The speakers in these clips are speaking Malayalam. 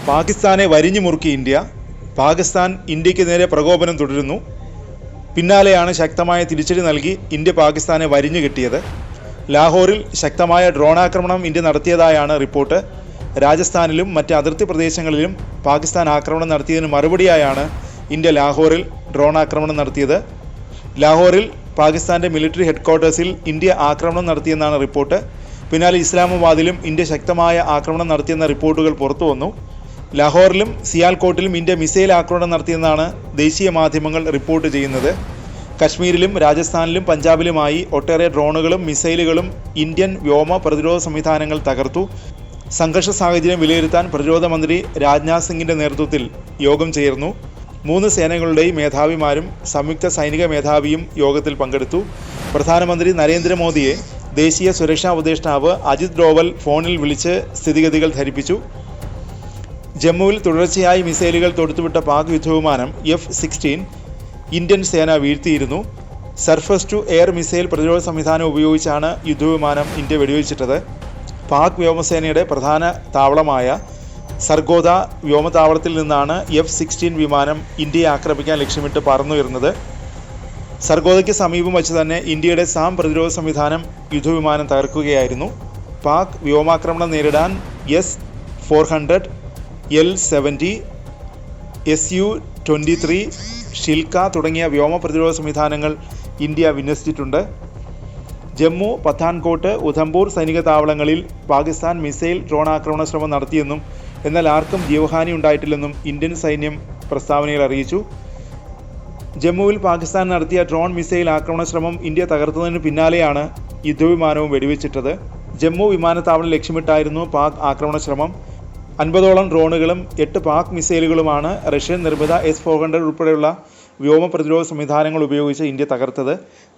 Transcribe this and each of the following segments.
പാകിസ്ഥാനെ വരിഞ്ഞു മുറുക്കി ഇന്ത്യ. പാകിസ്ഥാൻ ഇന്ത്യക്ക് നേരെ പ്രകോപനം തുടരുന്നു. പിന്നാലെയാണ് ശക്തമായ തിരിച്ചടി നൽകി ഇന്ത്യ പാകിസ്ഥാനെ വരിഞ്ഞു കെട്ടിയത്. ലാഹോറിൽ ശക്തമായ ഡ്രോണാക്രമണം ഇന്ത്യ നടത്തിയതായാണ് റിപ്പോർട്ട്. രാജസ്ഥാനിലും മറ്റ് അതിർത്തി പ്രദേശങ്ങളിലും പാകിസ്ഥാൻ ആക്രമണം നടത്തിയതിന് മറുപടിയായാണ് ഇന്ത്യ ലാഹോറിൽ ഡ്രോണാക്രമണം നടത്തിയത്. ലാഹോറിൽ പാകിസ്ഥാൻ്റെ മിലിറ്ററി ഹെഡ്ക്വാർട്ടേഴ്സിൽ ഇന്ത്യ ആക്രമണം നടത്തിയെന്നാണ് റിപ്പോർട്ട്. പിന്നാലെ ഇസ്ലാമാബാദിലും ഇന്ത്യ ശക്തമായ ആക്രമണം നടത്തിയെന്ന റിപ്പോർട്ടുകൾ പുറത്തു വന്നു. ലാഹോറിലും സിയാൽകോട്ടിലും ഇന്ത്യ മിസൈൽ ആക്രമണം നടത്തിയെന്നാണ് ദേശീയ മാധ്യമങ്ങൾ റിപ്പോർട്ട് ചെയ്യുന്നത്. കശ്മീരിലും രാജസ്ഥാനിലും പഞ്ചാബിലുമായി ഒട്ടേറെ ഡ്രോണുകളും മിസൈലുകളും ഇന്ത്യൻ വ്യോമ പ്രതിരോധ സംവിധാനങ്ങൾ തകർത്തു. സംഘർഷ സാഹചര്യം വിലയിരുത്താൻ പ്രതിരോധ മന്ത്രി രാജ്നാഥ് സിംഗിൻ്റെ നേതൃത്വത്തിൽ യോഗം ചേർന്നു. 3 സേനകളുടെയും മേധാവിമാരും സംയുക്ത സൈനിക മേധാവിയും യോഗത്തിൽ പങ്കെടുത്തു. പ്രധാനമന്ത്രി നരേന്ദ്രമോദിയെ ദേശീയ സുരക്ഷാ ഉപദേഷ്ടാവ് അജിത് ഡോവൽ ഫോണിൽ വിളിച്ച് സ്ഥിതിഗതികൾ ധരിപ്പിച്ചു. ജമ്മുവിൽ തുടർച്ചയായി മിസൈലുകൾ തൊടുത്തുവിട്ട പാക് യുദ്ധവിമാനം F-16 ഇന്ത്യൻ സേന വീഴ്ത്തിയിരുന്നു. സർഫസ് ടു എയർ മിസൈൽ പ്രതിരോധ സംവിധാനം ഉപയോഗിച്ചാണ് യുദ്ധവിമാനം ഇന്ത്യ വെടിവെച്ചിട്ടത്. പാക് വ്യോമസേനയുടെ പ്രധാന താവളമായ സർഗോദ വ്യോമതാവളത്തിൽ നിന്നാണ് F-16 വിമാനം ഇന്ത്യയെ ആക്രമിക്കാൻ ലക്ഷ്യമിട്ട് പറന്നുയർന്നത്. സർഗോദയ്ക്ക് സമീപം വച്ച് തന്നെ ഇന്ത്യയുടെ സാം പ്രതിരോധ സംവിധാനം യുദ്ധവിമാനം തകർക്കുകയായിരുന്നു. പാക് വ്യോമാക്രമണം നേരിടാൻ S-400, L-70, Su-23, ഷിൽക്ക തുടങ്ങിയ വ്യോമ പ്രതിരോധ സംവിധാനങ്ങൾ ഇന്ത്യ വിന്യസിച്ചിട്ടുണ്ട്. ജമ്മു, പത്താൻകോട്ട്, ഉധംപൂർ സൈനിക താവളങ്ങളിൽ പാകിസ്ഥാൻ മിസൈൽ ഡ്രോൺ ആക്രമണ ശ്രമം നടത്തിയെന്നും എന്നാൽ ആർക്കും ജീവഹാനി ഉണ്ടായിട്ടില്ലെന്നും ഇന്ത്യൻ സൈന്യം പ്രസ്താവനയിൽ അറിയിച്ചു. ജമ്മുവിൽ പാകിസ്ഥാൻ നടത്തിയ ഡ്രോൺ മിസൈൽ ആക്രമണ ശ്രമം ഇന്ത്യ തകർത്തതിന് പിന്നാലെയാണ് യുദ്ധവിമാനവും വെടിവെച്ചിട്ടത്. ജമ്മു വിമാനത്താവളം ലക്ഷ്യമിട്ടായിരുന്നു പാക് ആക്രമണ ശ്രമം. 50ഓളം ഡ്രോണുകളും 8 പാക് മിസൈലുകളുമാണ് റഷ്യൻ നിർമ്മിത S-400 ഉൾപ്പെടെയുള്ള വ്യോമ പ്രതിരോധ സംവിധാനങ്ങൾ ഉപയോഗിച്ച് ഇന്ത്യ തകർത്തത്.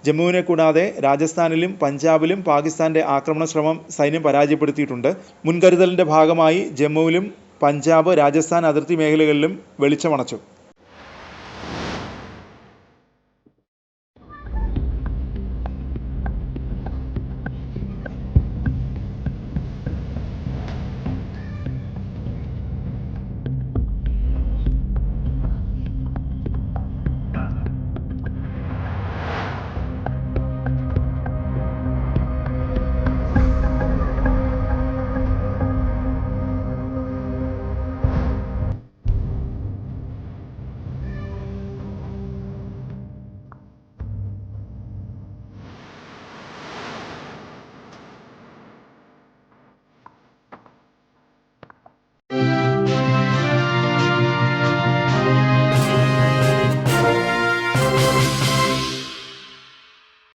ജമ്മുവിനെ കൂടാതെ രാജസ്ഥാനിലും പഞ്ചാബിലും പാകിസ്ഥാൻ്റെ ആക്രമണ ശ്രമം സൈന്യം പരാജയപ്പെടുത്തിയിട്ടുണ്ട്. മുൻകരുതലിൻ്റെ ഭാഗമായി ജമ്മുവിലും പഞ്ചാബ്, രാജസ്ഥാൻ അതിർത്തി മേഖലകളിലും വെളിച്ചമണച്ചു.